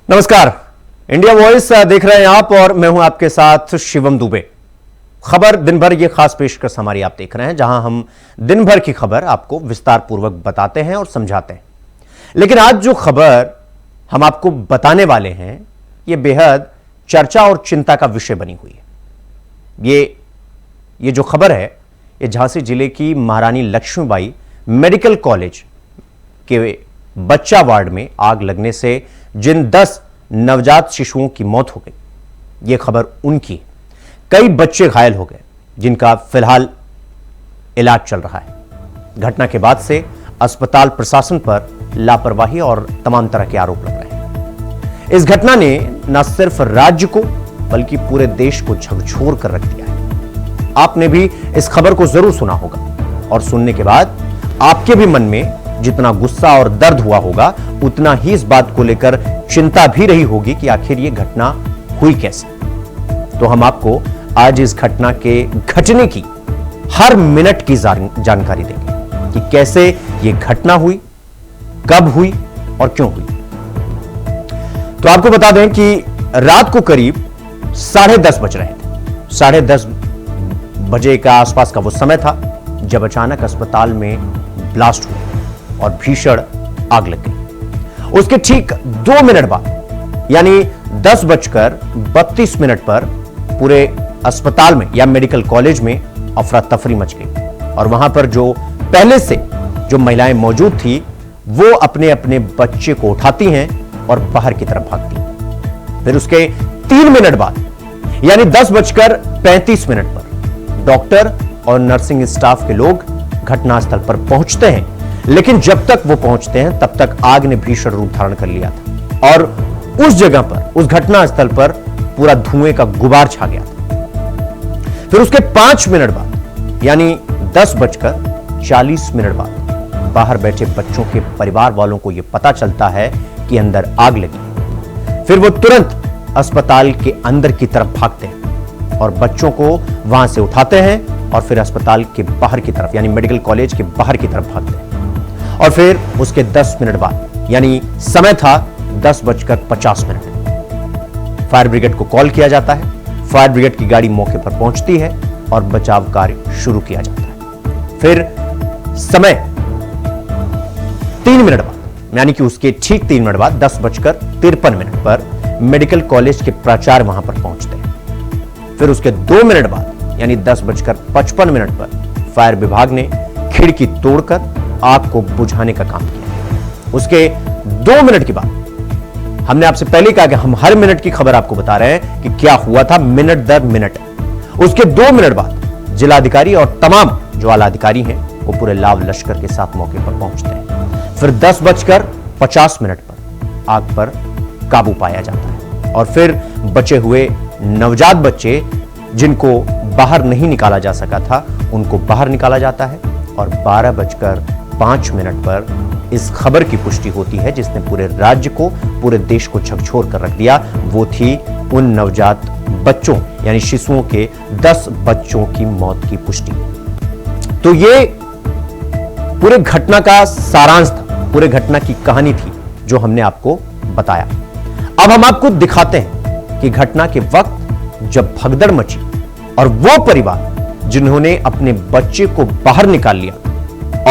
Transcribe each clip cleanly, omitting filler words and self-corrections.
नमस्कार, India voice देख रहे हैं आप और मैं हूं आपके साथ शिवम दुबे। खबर दिन भर ये खास पेशकश हमारी आप देख रहे हैं, जहां हम दिन भर की खबर आपको विस्तार पूर्वक बताते हैं और समझाते हैं। लेकिन आज जो खबर हम आपको बताने वाले हैं, ये बेहद चर्चा और चिंता का विषय बनी हुई है। ये जो खबर है, ये झांसी जिले की महारानी लक्ष्मीबाई मेडिकल कॉलेज के बच्चा वार्ड में आग लगने से जिन 10 नवजात शिशुओं की मौत हो गई, यह खबर उनकी। कई बच्चे घायल हो गए, जिनका फिलहाल इलाज चल रहा है। घटना के बाद से अस्पताल प्रशासन पर लापरवाही और तमाम तरह के आरोप लग रहे हैं। इस घटना ने न सिर्फ राज्य को बल्कि पूरे देश को झकझोर कर रख दिया है। आपने भी इस खबर को जरूर सुना होगा और सुनने के बाद आपके भी मन में जितना गुस्सा और दर्द हुआ होगा, उतना ही इस बात को लेकर चिंता भी रही होगी कि आखिर यह घटना हुई कैसे। तो हम आपको आज इस घटना के घटने की हर मिनट की जानकारी देंगे कि कैसे यह घटना हुई, कब हुई और क्यों हुई। तो आपको बता दें कि रात को करीब 10:30 बज रहे थे। 10:30 बजे का आसपास का वो समय था जब अचानक अस्पताल में ब्लास्ट हुआ और भीषण आग लग गई। उसके ठीक 2 मिनट बाद यानी 10:32 पर पूरे अस्पताल में या मेडिकल कॉलेज में अफरा तफरी मच गई और वहां पर जो पहले से जो महिलाएं मौजूद थी, वो अपने अपने बच्चे को उठाती हैं और बाहर की तरफ भागती हैं। फिर उसके 3 मिनट बाद यानी 10:35 पर डॉक्टर और नर्सिंग स्टाफ के लोग घटनास्थल पर पहुंचते हैं। लेकिन जब तक वो पहुंचते हैं तब तक आग ने भीषण रूप धारण कर लिया था और उस जगह पर, उस घटनास्थल पर पूरा धुएं का गुबार छा गया था। फिर उसके 5 मिनट बाद यानी 10:40 बाद बाहर बैठे बच्चों के परिवार वालों को यह पता चलता है कि अंदर आग लगी। फिर वो तुरंत अस्पताल के अंदर की तरफ भागते हैं और बच्चों को वहां से उठाते हैं और फिर अस्पताल के बाहर की तरफ यानी मेडिकल कॉलेज के बाहर की तरफ भागते हैं। और फिर उसके 10 मिनट बाद यानी समय था 10:50 फायर ब्रिगेड को कॉल किया जाता है। फायर ब्रिगेड की गाड़ी मौके पर पहुंचती है और बचाव कार्य शुरू किया जाता है। फिर समय 3 मिनट बाद यानी कि उसके ठीक 3 मिनट बाद 10:53 पर मेडिकल कॉलेज के प्राचार्य वहां पर पहुंचते हैं। फिर उसके 2 मिनट बाद यानी 10:55 पर फायर विभाग ने खिड़की तोड़कर आग को बुझाने का काम किया। उसके 2 मिनट के बाद हमने आपसे पहले कहा कि हम हर मिनट की खबर आपको बता रहे हैं कि क्या हुआ था मिनट दर मिनट। उसके 2 मिनट बाद जिलाधिकारी और तमाम जो आला अधिकारी हैं वो पूरे लाव लश्कर के साथ मौके पर पहुंचते हैं। फिर 10:50 पर आग पर काबू पाया जाता है और फिर बचे हुए नवजात बच्चे जिनको बाहर नहीं निकाला जा सका था, उनको बाहर निकाला जाता है और 12:05 पर इस खबर की पुष्टि होती है जिसने पूरे राज्य को, पूरे देश को झकझोर कर रख दिया। वो थी उन नवजात बच्चों यानी शिशुओं के 10 बच्चों की मौत की पुष्टि। तो ये पूरे घटना का सारांश था, पूरे घटना की कहानी थी जो हमने आपको बताया। अब हम आपको दिखाते हैं कि घटना के वक्त जब भगदड़ मची और वो परिवार जिन्होंने अपने बच्चे को बाहर निकाल लिया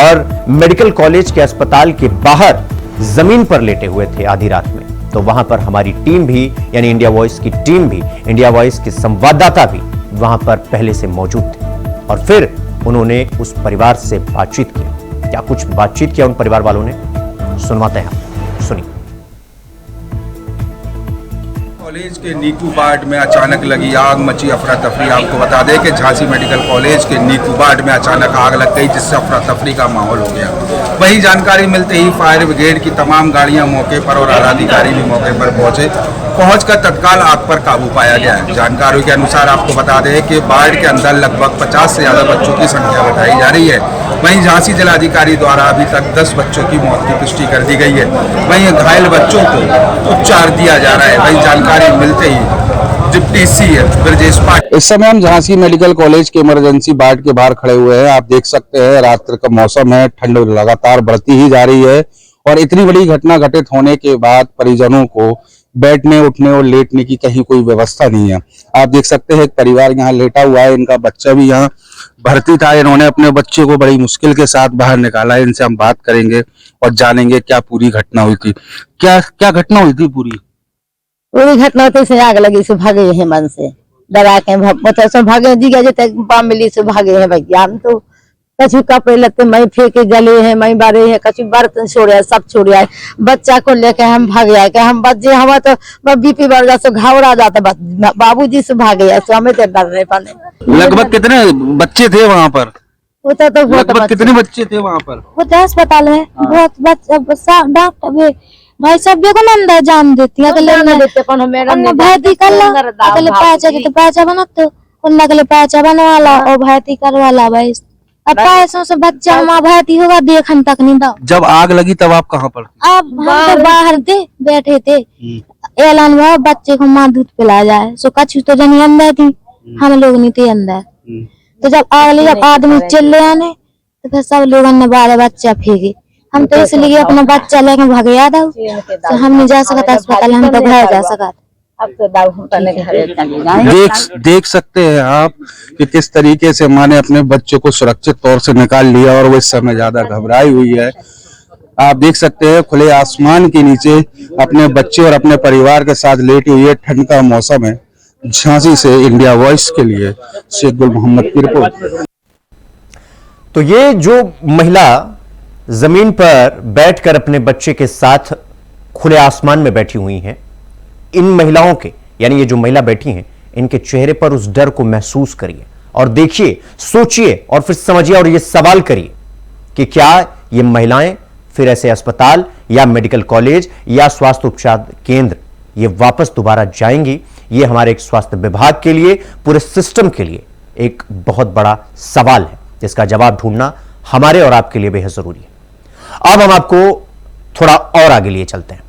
और मेडिकल कॉलेज के अस्पताल के बाहर जमीन पर लेटे हुए थे आधी रात में, तो वहां पर हमारी टीम भी यानी इंडिया वॉइस की टीम भी, इंडिया वॉइस के संवाददाता भी वहां पर पहले से मौजूद थे और फिर उन्होंने उस परिवार से बातचीत की। क्या कुछ बातचीत किया उन परिवार वालों ने, सुनवाते हैं आप, सुनिए। कॉलेज के नीकू वार्ड में अचानक लगी आग, मची अफरा तफरी। आपको बता दें कि झांसी मेडिकल कॉलेज के नीकू वार्ड में अचानक आग लग गई, जिससे अफरा तफरी का माहौल हो गया। वही जानकारी मिलते ही फायर ब्रिगेड की तमाम गाड़ियां मौके पर और आला अधिकारी भी मौके पर पहुंचकर तत्काल आग पर काबू पाया गया है। जानकारी के अनुसार आपको बता दें कि वार्ड के अंदर लगभग 50 से ज्यादा बच्चों की संख्या बताई जा रही है। वहीं झांसी जिलाधिकारी द्वारा अभी तक 10 बच्चों की मौत की पुष्टि कर दी गई है। वहीं घायल बच्चों को उपचार दिया जा रहा है। वहीं जानकारी मिलते ही डिप्टी सीएम ब्रजेश पाटिल। इस समय हम झांसी मेडिकल कॉलेज के इमरजेंसी वार्ड के बाहर खड़े हुए हैं। आप देख सकते हैं रात्रि का मौसम है, ठंड लगातार बढ़ती ही जा रही है और इतनी बड़ी घटना घटित होने के बाद परिजनों को बैठने उठने और लेटने की कहीं कोई व्यवस्था नहीं है। आप देख सकते हैं एक परिवार यहाँ लेटा हुआ है, इनका बच्चा भी यहाँ भर्ती था। इन्होंने अपने बच्चे को बड़ी मुश्किल के साथ बाहर निकाला है। इनसे हम बात करेंगे और जानेंगे क्या पूरी घटना हुई थी। क्या क्या घटना हुई थी पूरी घटना होती से आग लगी से भागे है मन से डरा के मतलब सब भागे जी गए पाम मिली से भागे है भैया। हम तो कछु कपड़े लत्ते मई फेंके गले है मई बारे है कछु बर्तन छोड़े सब छोड़े आए बच्चा को लेके हम भागे आए हम बच्चे हमारे तो बीपी बढ़ जाता घबरा जाता बाबूजी से भागे आए तो हमें तो डर नहीं पाने। लगभग कितने बच्चे थे वहाँ पर? तो लगभग कितने बच्चे थे वहाँ पर? होते अस्पताल है बहुत बच्चा डॉक्टर भाई सब को अंदर जान देती है भैती कर पैचा बना तो लगले पैचा बनवाला और भैती करवाला भाई अब पैसों से बच्चा माँ भैती होगा देखन तक नहीं था। जब आग लगी तब आप कहाँ पर? अब हम तो बाहर थे बैठे थे ऐलान हुआ बच्चे को माँ दूध पिला जाए सो कछु तो जनी अंदर थी हम लोग नहीं थे अंदर। तो जब आग लगी जब आदमी चिल्ले आने तो फिर सब लोगों ने बारह बच्चा फेंके। हम तो इसलिए अपना बच्चा लेके भागे याद आओ तो हम नहीं जा सकता अस्पताल हम तो घर जा सका। अब तो देख सकते हैं आप कि किस तरीके से माँ ने अपने बच्चे को सुरक्षित तौर से निकाल लिया और वो इस समय ज्यादा घबराई हुई है। आप देख सकते हैं खुले आसमान के नीचे अपने बच्चे और अपने परिवार के साथ लेटी हुई है। ठंड का मौसम है। झांसी से इंडिया वॉइस के लिए शेख गुल मोहम्मद की रिपोर्ट। तो ये जो महिला जमीन पर बैठकर अपने बच्चे के साथ खुले आसमान में बैठी हुई हैं, इन महिलाओं के यानी ये जो महिला बैठी हैं इनके चेहरे पर उस डर को महसूस करिए और देखिए, सोचिए और फिर समझिए और ये सवाल करिए कि क्या ये महिलाएं फिर ऐसे अस्पताल या मेडिकल कॉलेज या स्वास्थ्य उपचार केंद्र ये वापस दोबारा जाएंगी? ये हमारे एक स्वास्थ्य विभाग के लिए, पूरे सिस्टम के लिए एक बहुत बड़ा सवाल है जिसका जवाब ढूंढना हमारे और आपके लिए बेहद जरूरी है। अब हम आपको थोड़ा और आगे लिए चलते हैं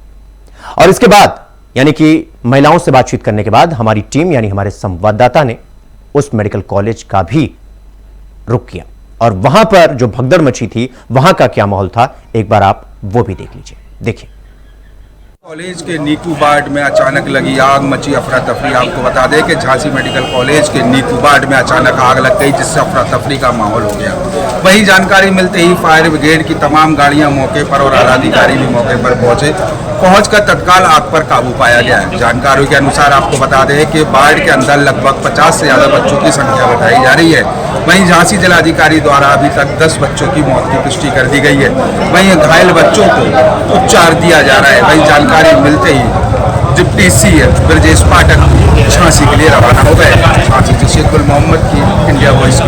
और इसके बाद यानी कि महिलाओं से बातचीत करने के बाद हमारी टीम यानी हमारे संवाददाता ने उस मेडिकल कॉलेज का भी रुख किया और वहां पर जो भगदड़ मची थी वहां का क्या माहौल था, एक बार आप वो भी देख लीजिए। देखिए, कॉलेज के नीकू वार्ड में अचानक लगी आग, मची अफरा तफरी। आपको बता दें कि झांसी मेडिकल कॉलेज के नीकू वार्ड में अचानक आग लग गई जिससे अफरा तफरी का माहौल हो गया। वही जानकारी मिलते ही फायर ब्रिगेड की तमाम गाड़ियां मौके पर और आलाधिकारी भी मौके पर पहुंचकर तत्काल आग पर काबू पाया गया है। जानकारी के अनुसार आपको बता दें कि वार्ड के अंदर लगभग 50 से ज्यादा बच्चों की संख्या बताई जा रही है। वहीं झांसी जिलाधिकारी द्वारा अभी तक 10 बच्चों की मौत की पुष्टि कर दी गई है। वहीं घायल बच्चों को उपचार दिया जा रहा है। वहीं जानकारी मिलते ही डिप्टी सीएम ब्रजेश पाठक झांसी के लिए रवाना हो गए। झांसी से शेख गुल मोहम्मद की इंडिया वॉइस।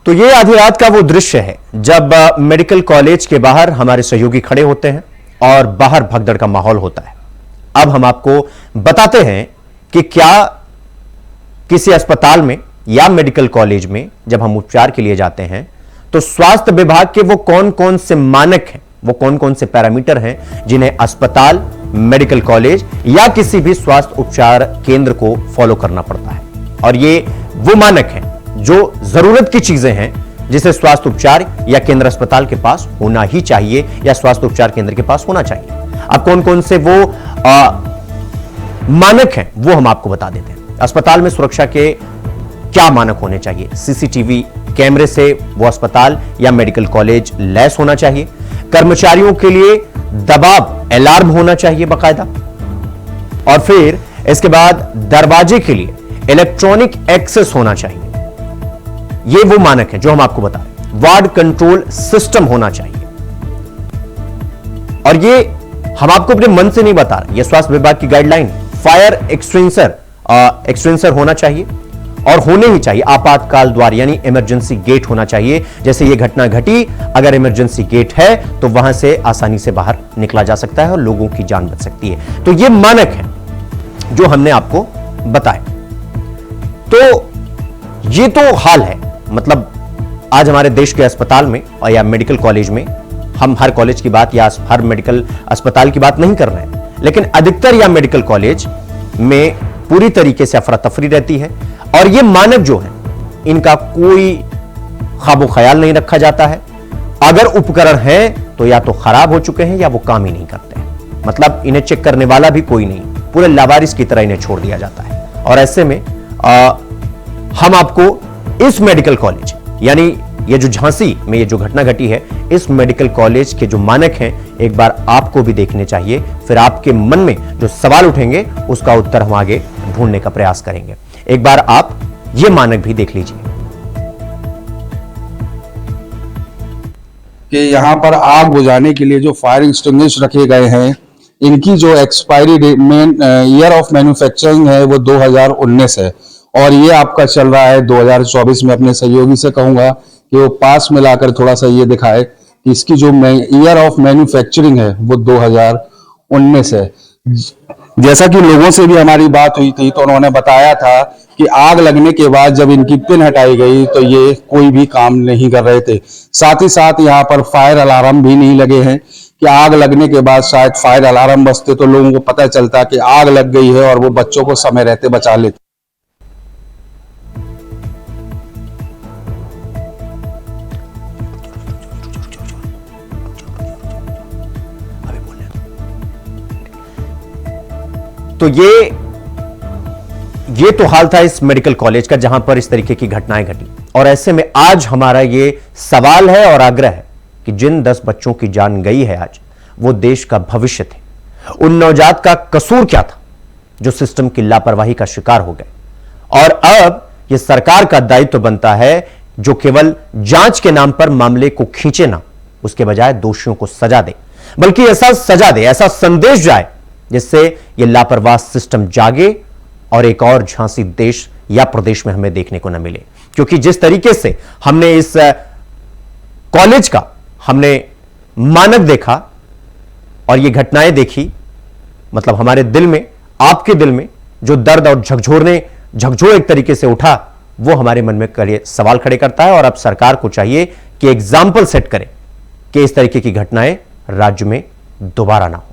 तो ये आधी रात का वो दृश्य है जब मेडिकल कॉलेज के बाहर हमारे सहयोगी खड़े होते हैं और बाहर भगदड़ का माहौल होता है। अब हम आपको बताते हैं कि क्या किसी अस्पताल में या मेडिकल कॉलेज में जब हम उपचार के लिए जाते हैं तो स्वास्थ्य विभाग के वो कौन कौन से मानक हैं, वो कौन कौन से पैरामीटर हैं जिन्हें अस्पताल, मेडिकल कॉलेज या किसी भी स्वास्थ्य उपचार केंद्र को फॉलो करना पड़ता है। और ये वो मानक हैं जो जरूरत की चीजें हैं जिसे स्वास्थ्य उपचार या केंद्र अस्पताल के पास होना ही चाहिए या स्वास्थ्य उपचार केंद्र के पास होना चाहिए। अब कौन कौन से वो मानक हैं वो हम आपको बता देते हैं। अस्पताल में सुरक्षा के क्या मानक होने चाहिए? सीसीटीवी कैमरे से वो अस्पताल या मेडिकल कॉलेज लैस होना चाहिए। कर्मचारियों के लिए दबाव अलार्म होना चाहिए बाकायदा। और फिर इसके बाद दरवाजे के लिए इलेक्ट्रॉनिक एक्सेस होना चाहिए। ये वो मानक हैं जो हम आपको बता रहे हैं। वार्ड कंट्रोल सिस्टम होना चाहिए। और ये हम आपको अपने मन से नहीं बता रहे, ये स्वास्थ्य विभाग की गाइडलाइन। फायर एक्सटेंसर होना चाहिए और होने ही चाहिए। आपातकाल द्वार यानी इमरजेंसी गेट होना चाहिए। जैसे ये घटना घटी, अगर इमरजेंसी गेट है तो वहां से आसानी से बाहर निकला जा सकता है और लोगों की जान बच सकती है। तो ये मानक है जो हमने आपको बताए। तो ये तो हाल है, मतलब आज हमारे देश के अस्पताल में और या मेडिकल कॉलेज में, हम हर कॉलेज की बात या हर मेडिकल अस्पताल की बात नहीं कर रहे हैं, लेकिन अधिकतर या मेडिकल कॉलेज में पूरी तरीके से अफरा तफरी रहती है और ये मानक जो है इनका कोई ख्वाबो ख्याल नहीं रखा जाता है। अगर उपकरण है तो या तो खराब हो चुके हैं या वो काम ही नहीं करते हैं। मतलब इन्हें चेक करने वाला भी कोई नहीं, पूरे लावारिस की तरह इन्हें छोड़ दिया जाता है। और ऐसे में हम आपको इस मेडिकल कॉलेज, यानी ये जो झांसी में ये जो घटना घटी है, इस मेडिकल कॉलेज के जो मानक हैं एक बार आपको भी देखने चाहिए, फिर आपके मन में जो सवाल उठेंगे उसका उत्तर हम आगे ढूंढने का प्रयास करेंगे। एक बार आप ये मानक भी देख लीजिए कि यहाँ पर आग बुझाने के लिए जो फायर एक्सटिंग्विश रखे गए हैं, इनकी जो एक्सपायरी ईयर ऑफ मैन्युफैक्चरिंग है वो 2019 है और ये आपका चल रहा है 2024 में। अपने सहयोगी से कहूंगा कि वो पास में लाकर थोड़ा सा ये दिखाए कि इसकी जो ईयर ऑफ मैन्युफैक्चरिंग है वो 2019 है। जैसा कि लोगों से भी हमारी बात हुई थी तो उन्होंने बताया था कि आग लगने के बाद जब इनकी पिन हटाई गई तो ये कोई भी काम नहीं कर रहे थे। साथ ही साथ यहाँ पर फायर अलार्म भी नहीं लगे हैं कि आग लगने के बाद शायद फायर अलार्म बजते तो लोगों को पता चलता कि आग लग गई है और वो बच्चों को समय रहते बचा लेते। तो ये तो हाल था इस मेडिकल कॉलेज का जहां पर इस तरीके की घटनाएं घटी। और ऐसे में आज हमारा ये सवाल है और आग्रह है कि जिन 10 बच्चों की जान गई है आज, वो देश का भविष्य थे। उन नवजात का कसूर क्या था जो सिस्टम की लापरवाही का शिकार हो गए? और अब यह सरकार का दायित्व बनता है जो केवल जांच के नाम पर मामले को खींचे ना, उसके बजाय दोषियों को सजा दे, बल्कि ऐसा सजा दे, ऐसा संदेश जाए जिससे यह लापरवाह सिस्टम जागे और एक और झांसी देश या प्रदेश में हमें देखने को न मिले। क्योंकि जिस तरीके से हमने इस कॉलेज का हमने मानक देखा और ये घटनाएं देखी, मतलब हमारे दिल में, आपके दिल में जो दर्द और झकझोर एक तरीके से उठा, वो हमारे मन में सवाल खड़े करता है। और अब सरकार को चाहिए कि एग्जाम्पल सेट करे कि इस तरीके की घटनाएं राज्य में दोबारा ना हो।